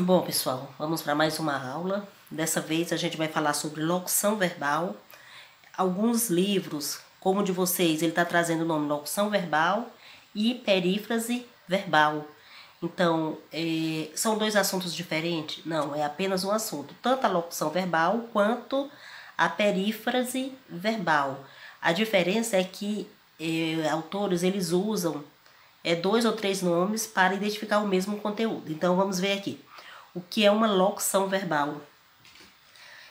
Bom, pessoal, vamos para mais uma aula. Dessa vez a gente vai falar sobre locução verbal. Alguns livros, como o de vocês, ele está trazendo o nome locução verbal e perífrase verbal. Então, são dois assuntos diferentes? Não, é apenas um assunto. Tanto a locução verbal quanto a perífrase verbal. A diferença é que autores eles usam dois ou três nomes para identificar o mesmo conteúdo. Então, vamos ver aqui. O que é uma locução verbal?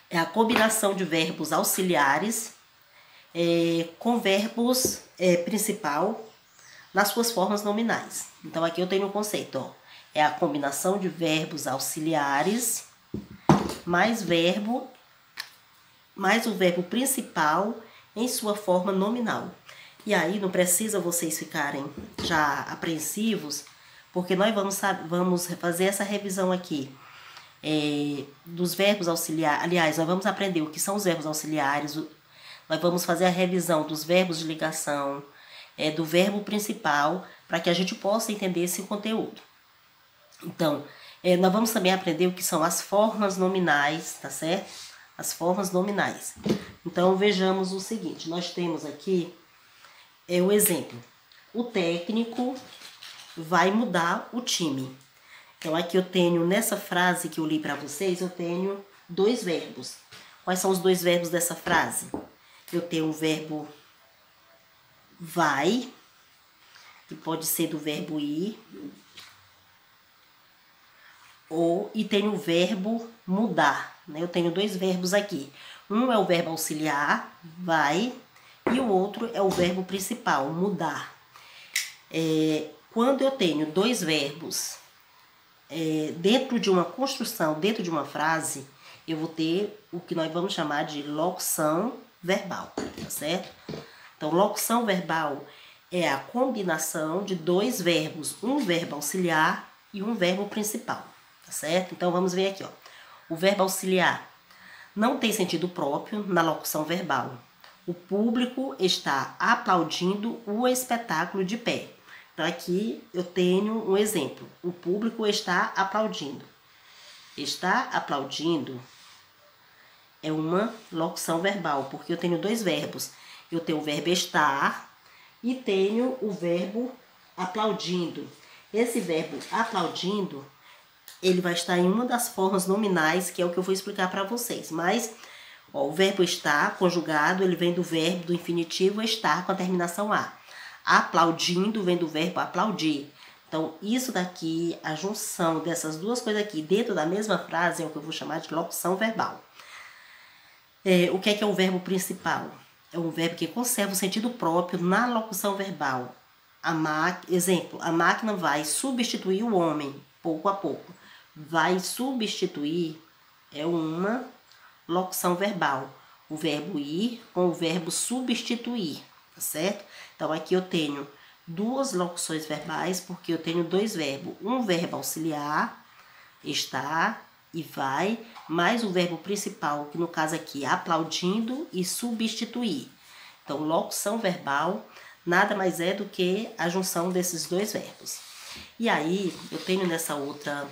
É a combinação de verbos auxiliares com verbos principal nas suas formas nominais. Então, aqui eu tenho um conceito, ó. É a combinação de verbos auxiliares mais o verbo principal em sua forma nominal. E aí não precisa vocês ficarem já apreensivos, porque nós vamos fazer essa revisão aqui dos verbos auxiliares. Aliás, nós vamos aprender o que são os verbos auxiliares, nós vamos fazer a revisão dos verbos de ligação, do verbo principal, para que a gente possa entender esse conteúdo. Então, nós vamos também aprender o que são as formas nominais, tá certo? As formas nominais. Então, vejamos o seguinte, nós temos aqui o exemplo. O técnico vai mudar o time. Então, aqui eu tenho, nessa frase que eu li para vocês, eu tenho dois verbos. Quais são os dois verbos dessa frase? Eu tenho o verbo vai, que pode ser do verbo ir, e tenho o verbo mudar, né? Eu tenho dois verbos aqui. Um é o verbo auxiliar, vai, e o outro é o verbo principal, mudar. Quando eu tenho dois verbos dentro de uma construção, dentro de uma frase, eu vou ter o que nós vamos chamar de locução verbal, tá certo? Então, locução verbal é a combinação de dois verbos, um verbo auxiliar e um verbo principal, tá certo? Então, vamos ver aqui, ó. O verbo auxiliar não tem sentido próprio na locução verbal. O público está aplaudindo o espetáculo de pé. Então, aqui eu tenho um exemplo. O público está aplaudindo. Está aplaudindo é uma locução verbal, porque eu tenho dois verbos. Eu tenho o verbo estar e tenho o verbo aplaudindo. Esse verbo aplaudindo, ele vai estar em uma das formas nominais, que é o que eu vou explicar para vocês. Mas, ó, o verbo estar conjugado, ele vem do verbo do infinitivo estar com a terminação A. Aplaudindo vem do verbo aplaudir. Então, isso daqui, a junção dessas duas coisas aqui dentro da mesma frase é o que eu vou chamar de locução verbal. O que é o verbo principal? É um verbo que conserva o sentido próprio na locução verbal. Exemplo, a máquina vai substituir o homem, pouco a pouco. Vai substituir é uma locução verbal. O verbo ir com o verbo substituir, tá certo? Então, aqui eu tenho duas locuções verbais, porque eu tenho dois verbos. Um verbo auxiliar, estar e vai, mais o verbo principal, que no caso aqui é aplaudindo e substituir. Então, locução verbal nada mais é do que a junção desses dois verbos. E aí, eu tenho nessa outra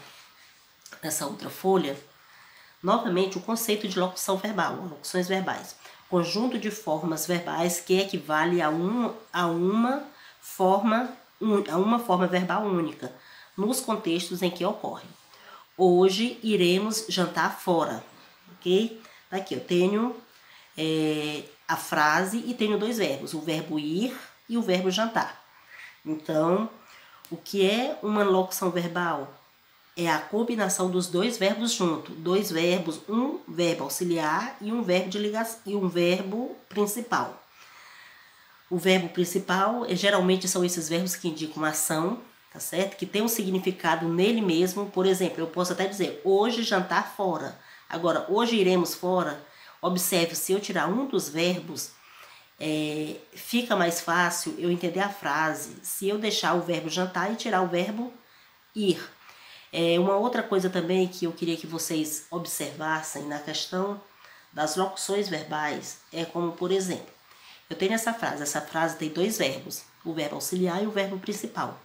folha, novamente, o conceito de locução verbal, locuções verbais. Conjunto de formas verbais que equivale a uma forma verbal única, nos contextos em que ocorre. Hoje iremos jantar fora, ok? Aqui eu tenho a frase e tenho dois verbos, o verbo ir e o verbo jantar. Então, o que é uma locução verbal? É a combinação dos dois verbos juntos. Dois verbos, um verbo auxiliar e um verbo de ligação e um verbo principal. O verbo principal, geralmente são esses verbos que indicam ação, tá certo? Que tem um significado nele mesmo. Por exemplo, eu posso até dizer, hoje jantar fora. Agora, hoje iremos fora. Observe, se eu tirar um dos verbos, fica mais fácil eu entender a frase. Se eu deixar o verbo jantar e tirar o verbo ir. Uma outra coisa também que eu queria que vocês observassem na questão das locuções verbais é como, por exemplo, eu tenho essa frase tem dois verbos, o verbo auxiliar e o verbo principal.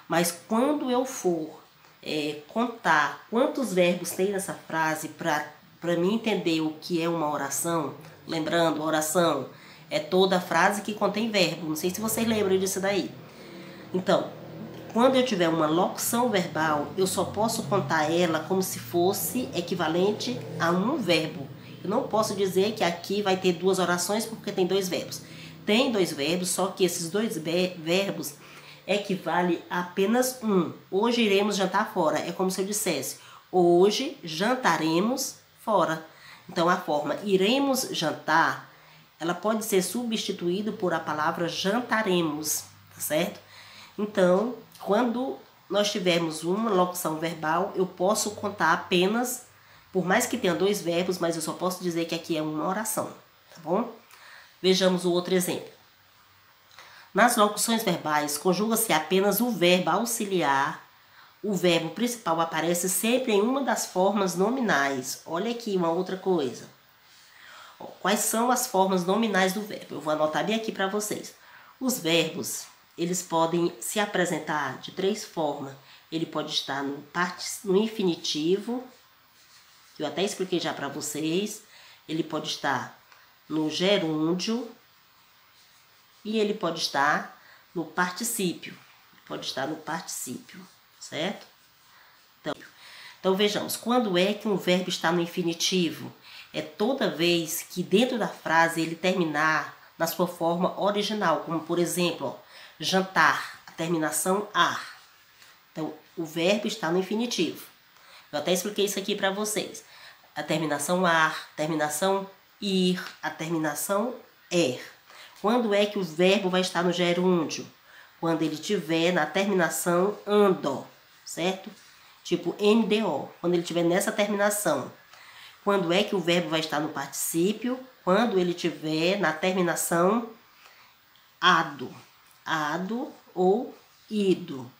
Mas quando eu for contar quantos verbos tem nessa frase para mim entender o que é uma oração. Lembrando, oração é toda frase que contém verbo. Não sei se vocês lembram disso daí. Então, quando eu tiver uma locução verbal, eu só posso contar ela como se fosse equivalente a um verbo. Eu não posso dizer que aqui vai ter duas orações porque tem dois verbos. Tem dois verbos, só que esses dois verbos equivale a apenas um. Hoje iremos jantar fora. É como se eu dissesse, hoje jantaremos fora. Então, a forma iremos jantar, ela pode ser substituída por a palavra jantaremos, tá certo? Então, quando nós tivermos uma locução verbal, eu posso contar apenas, por mais que tenha dois verbos, mas eu só posso dizer que aqui é uma oração, tá bom? Vejamos o outro exemplo. Nas locuções verbais, conjuga-se apenas o verbo auxiliar. O verbo principal aparece sempre em uma das formas nominais. Olha aqui uma outra coisa. Quais são as formas nominais do verbo? Eu vou anotar bem aqui para vocês. Os verbos, eles podem se apresentar de três formas. Ele pode estar no infinitivo, que eu até expliquei já para vocês. Ele pode estar no gerúndio e ele pode estar no particípio. Pode estar no particípio, certo? Então vejamos, quando é que um verbo está no infinitivo? É toda vez que dentro da frase ele terminar na sua forma original, como por exemplo, ó, jantar, a terminação ar. Então, o verbo está no infinitivo. Eu até expliquei isso aqui para vocês. A terminação ar, terminação ir, a terminação er. Quando é que o verbo vai estar no gerúndio? Quando ele estiver na terminação ando, certo? Tipo NDO, quando ele estiver nessa terminação. Quando é que o verbo vai estar no particípio? Quando ele estiver na terminação ado. Ado ou ido.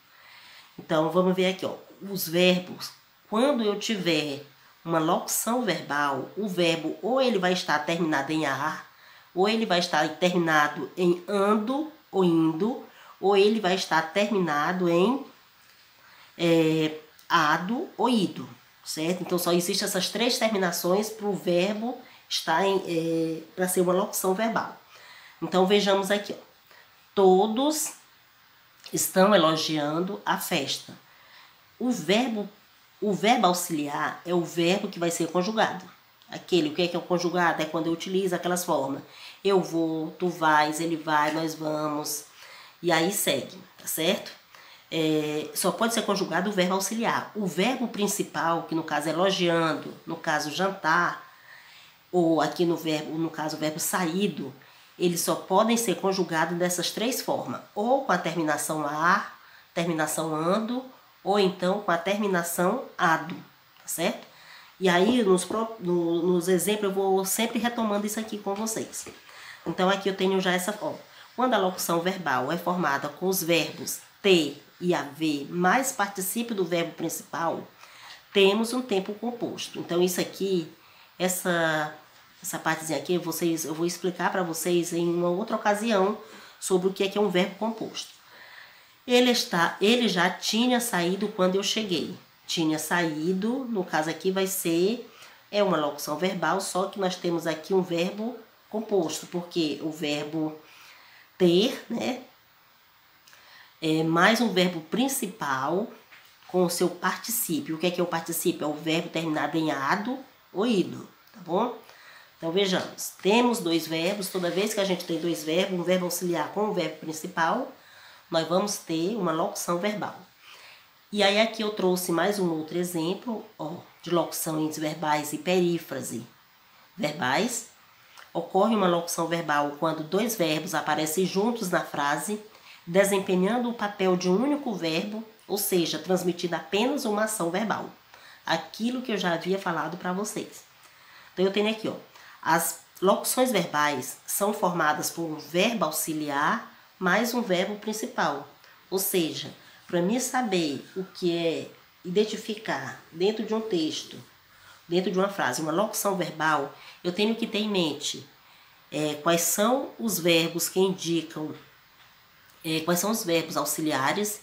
Então, vamos ver aqui, ó, os verbos. Quando eu tiver uma locução verbal, o verbo ou ele vai estar terminado em ar, ou ele vai estar terminado em ando ou indo, ou ele vai estar terminado em ado ou ido, certo? Então, só existem essas três terminações para o verbo estar para ser uma locução verbal. Então, vejamos aqui, ó. Todos estão elogiando a festa. O verbo auxiliar é o verbo que vai ser conjugado. O que é o conjugado? É quando eu utilizo aquelas formas. Eu vou, tu vais, ele vai, nós vamos. E aí segue, tá certo? Só pode ser conjugado o verbo auxiliar. O verbo principal, que no caso é elogiando, no caso jantar, ou aqui no caso o verbo saído, eles só podem ser conjugados dessas três formas. Ou com a terminação ar, terminação ando, ou então com a terminação ado, tá certo? E aí, nos exemplos, eu vou sempre retomando isso aqui com vocês. Então, aqui eu tenho já essa forma. Quando a locução verbal é formada com os verbos ter e haver mais particípio do verbo principal, temos um tempo composto. Então, isso aqui, essa partezinha aqui, eu vou explicar para vocês em uma outra ocasião sobre o que é um verbo composto. Ele já tinha saído quando eu cheguei. Tinha saído, no caso aqui vai ser, uma locução verbal, só que nós temos aqui um verbo composto, porque o verbo ter, né, é mais um verbo principal com o seu particípio. O que é o particípio? É o verbo terminado em ado ou ido, tá bom? Então, vejamos. Temos dois verbos. Toda vez que a gente tem dois verbos, um verbo auxiliar com o verbo principal, nós vamos ter uma locução verbal. E aí, aqui eu trouxe mais um outro exemplo, ó, de locuções verbais e perífrase verbais. Ocorre uma locução verbal quando dois verbos aparecem juntos na frase, desempenhando o papel de um único verbo, ou seja, transmitindo apenas uma ação verbal. Aquilo que eu já havia falado para vocês. Então, eu tenho aqui, ó, as locuções verbais são formadas por um verbo auxiliar mais um verbo principal. Ou seja, para mim saber o que é identificar dentro de um texto, dentro de uma frase, uma locução verbal, eu tenho que ter em mente quais são os verbos que indicam, quais são os verbos auxiliares,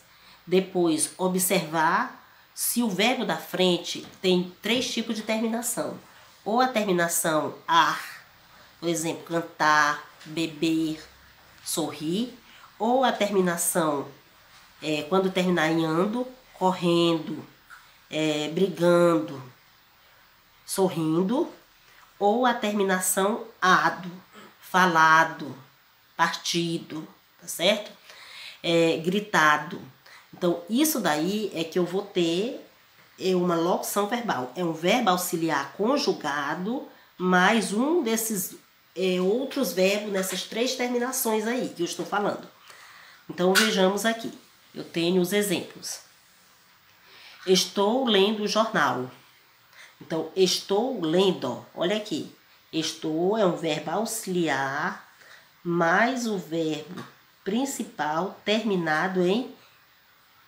depois observar Se o verbo da frente tem 3 tipos de terminação. Ou a terminação ar, por exemplo, cantar, beber, sorrir. Ou a terminação, quando terminar em ando, correndo, brigando, sorrindo. Ou a terminação ado, falado, partido, tá certo? Gritado. Então, isso daí é que eu vou ter uma locução verbal. É um verbo auxiliar conjugado, mais um desses outros verbos nessas 3 terminações aí que eu estou falando. Então, vejamos aqui. Eu tenho os exemplos. Estou lendo o jornal. Então, estou lendo. Olha aqui. Estou é um verbo auxiliar, mais o verbo principal terminado em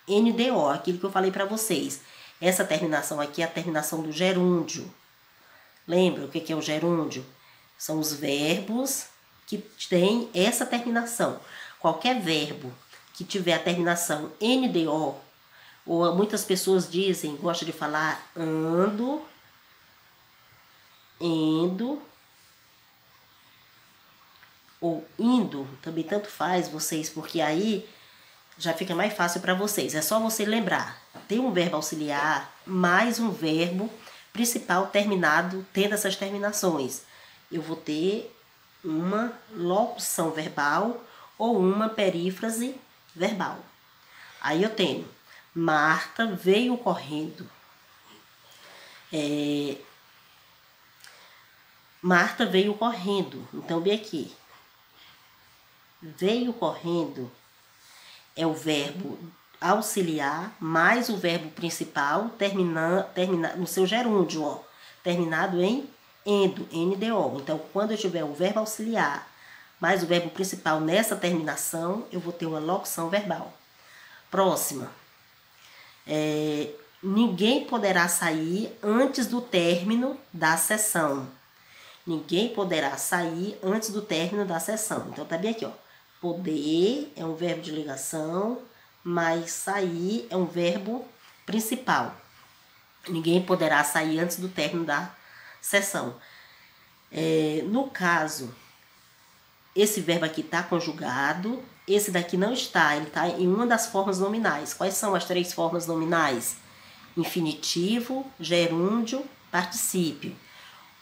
NDO, aquilo que eu falei para vocês. Essa terminação aqui é a terminação do gerúndio. Lembra o que é o gerúndio? São os verbos que têm essa terminação. Qualquer verbo que tiver a terminação NDO, ou muitas pessoas dizem, gostam de falar ando, indo, ou indo, também tanto faz vocês, porque aí já fica mais fácil para vocês. É só você lembrar. Tem um verbo auxiliar mais um verbo principal terminado, tendo essas terminações. Eu vou ter uma locução verbal ou uma perífrase verbal. Aí eu tenho Marta veio correndo. Marta veio correndo. Então, bem aqui. Veio correndo é o verbo auxiliar mais o verbo principal termina no seu gerúndio, ó, terminado em endo, NDO. Então, quando eu tiver o verbo auxiliar mais o verbo principal nessa terminação, eu vou ter uma locução verbal. Próxima. Ninguém poderá sair antes do término da sessão. Ninguém poderá sair antes do término da sessão. Então, tá bem aqui, ó. Poder é um verbo de ligação, mas sair é um verbo principal. Ninguém poderá sair antes do término da sessão. No caso, esse verbo aqui está conjugado, esse daqui não está, ele está em uma das formas nominais. Quais são as 3 formas nominais? Infinitivo, gerúndio, particípio.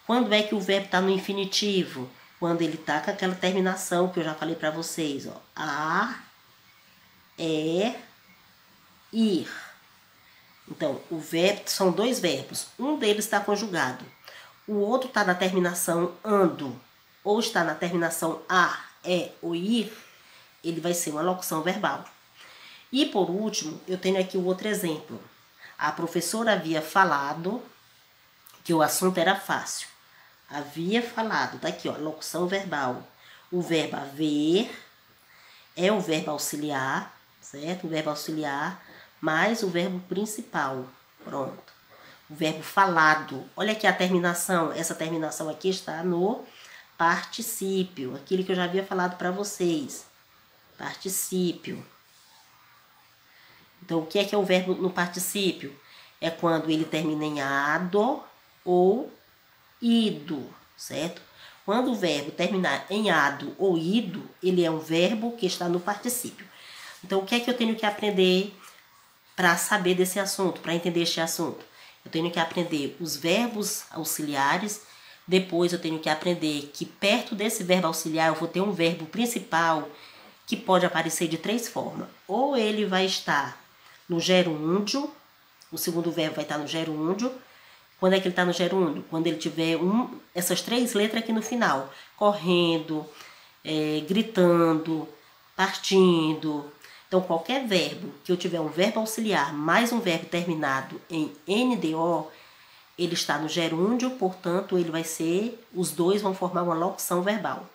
Quando é que o verbo está no infinitivo? Quando ele está com aquela terminação que eu já falei para vocês, ó. A, ir. Então, o verbo são 2 verbos. Um deles está conjugado. O outro está na terminação ando, ou está na terminação a, ou ir, ele vai ser uma locução verbal. E por último, eu tenho aqui o outro exemplo. A professora havia falado que o assunto era fácil. Havia falado, tá aqui, ó, locução verbal. O verbo haver é o verbo auxiliar, certo? O verbo auxiliar mais o verbo principal. Pronto. O verbo falado. Olha aqui a terminação. Essa terminação aqui está no particípio. Aquilo que eu já havia falado para vocês. Particípio. Então, o que é o verbo no particípio? É quando ele termina em ado ou ido, certo? Quando o verbo terminar em ado ou ido, ele é um verbo que está no particípio. Então, o que é que eu tenho que aprender para saber desse assunto, para entender este assunto? Eu tenho que aprender os verbos auxiliares, depois eu tenho que aprender que perto desse verbo auxiliar eu vou ter um verbo principal que pode aparecer de 3 formas. Ou ele vai estar no gerúndio, o segundo verbo vai estar no gerúndio. Quando é que ele está no gerúndio? Quando ele tiver essas 3 letras aqui no final. Correndo, gritando, partindo. Então, qualquer verbo que eu tiver um verbo auxiliar mais um verbo terminado em NDO, ele está no gerúndio, portanto, ele vai ser, os 2 vão formar uma locução verbal.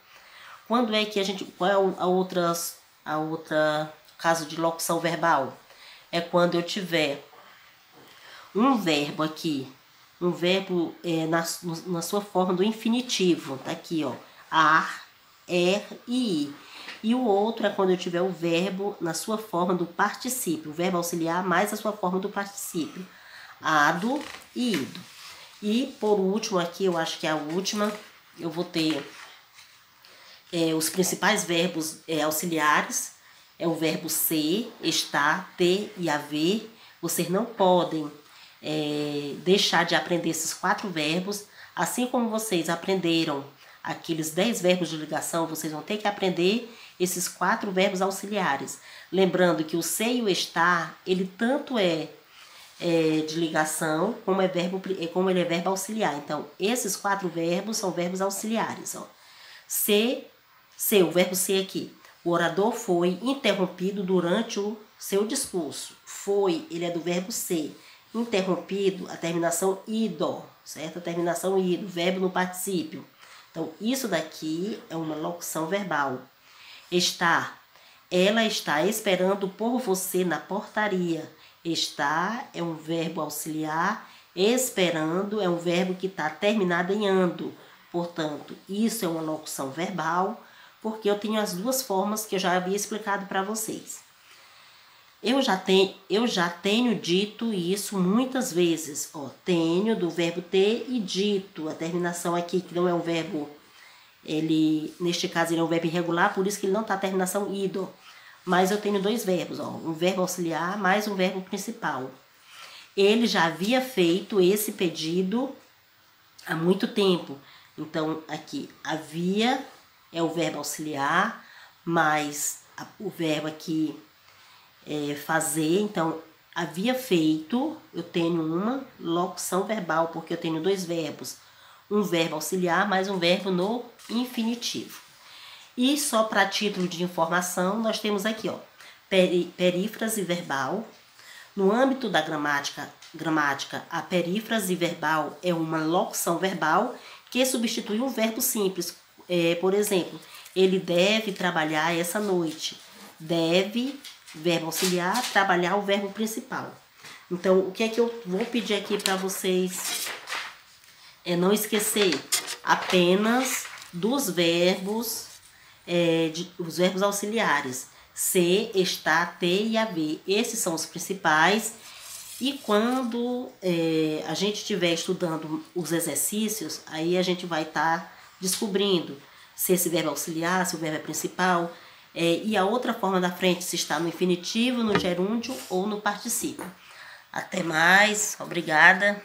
Quando é que a gente, qual é a outra caso de locução verbal? É quando eu tiver um verbo aqui, um verbo na sua forma do infinitivo, tá aqui, ó, ar, e ir. E o outro é quando eu tiver o verbo na sua forma do particípio, o verbo auxiliar mais a sua forma do particípio. ado e ido. E por último aqui, eu acho que é a última, eu vou ter os principais verbos auxiliares. É o verbo ser, estar, ter e haver. Vocês não podem deixar de aprender esses 4 verbos. Assim como vocês aprenderam aqueles 10 verbos de ligação, vocês vão ter que aprender esses 4 verbos auxiliares. Lembrando que o ser e o estar, ele tanto é de ligação, como ele é verbo auxiliar. Então, esses 4 verbos são verbos auxiliares. Ó. O verbo ser aqui. O orador foi interrompido durante o seu discurso. Foi, ele é do verbo ser. Interrompido, a terminação ido, certo? A terminação ido, verbo no particípio. Então, isso daqui é uma locução verbal. Estar. Ela está esperando por você na portaria. Estar é um verbo auxiliar. Esperando é um verbo que está terminado em ando. Portanto, isso é uma locução verbal, porque eu tenho as 2 formas que eu já havia explicado para vocês. Eu já tenho dito isso muitas vezes. Ó, tenho do verbo ter e dito. A terminação aqui, que não é um verbo, neste caso ele é um verbo irregular, por isso que ele não está a terminação ido. Mas eu tenho 2 verbos, ó, um verbo auxiliar mais um verbo principal. Ele já havia feito esse pedido há muito tempo. Então, aqui, havia é o verbo auxiliar, mais o verbo aqui fazer. Então, havia feito, eu tenho uma locução verbal, porque eu tenho 2 verbos. Um verbo auxiliar, mais um verbo no infinitivo. E só para título de informação, nós temos aqui, ó, perífrase verbal. No âmbito da gramática, a perífrase verbal é uma locução verbal que substitui um verbo simples. Por exemplo, ele deve trabalhar essa noite. Deve, verbo auxiliar, trabalhar o verbo principal. Então, o que é que eu vou pedir aqui para vocês não esquecer? Apenas dos verbos, os verbos auxiliares. Ser, estar, ter e haver. Esses são os principais. E quando a gente estiver estudando os exercícios, aí a gente vai estar descobrindo se esse verbo é auxiliar, se o verbo é principal, e a outra forma da frente, se está no infinitivo, no gerúndio ou no particípio. Até mais, obrigada.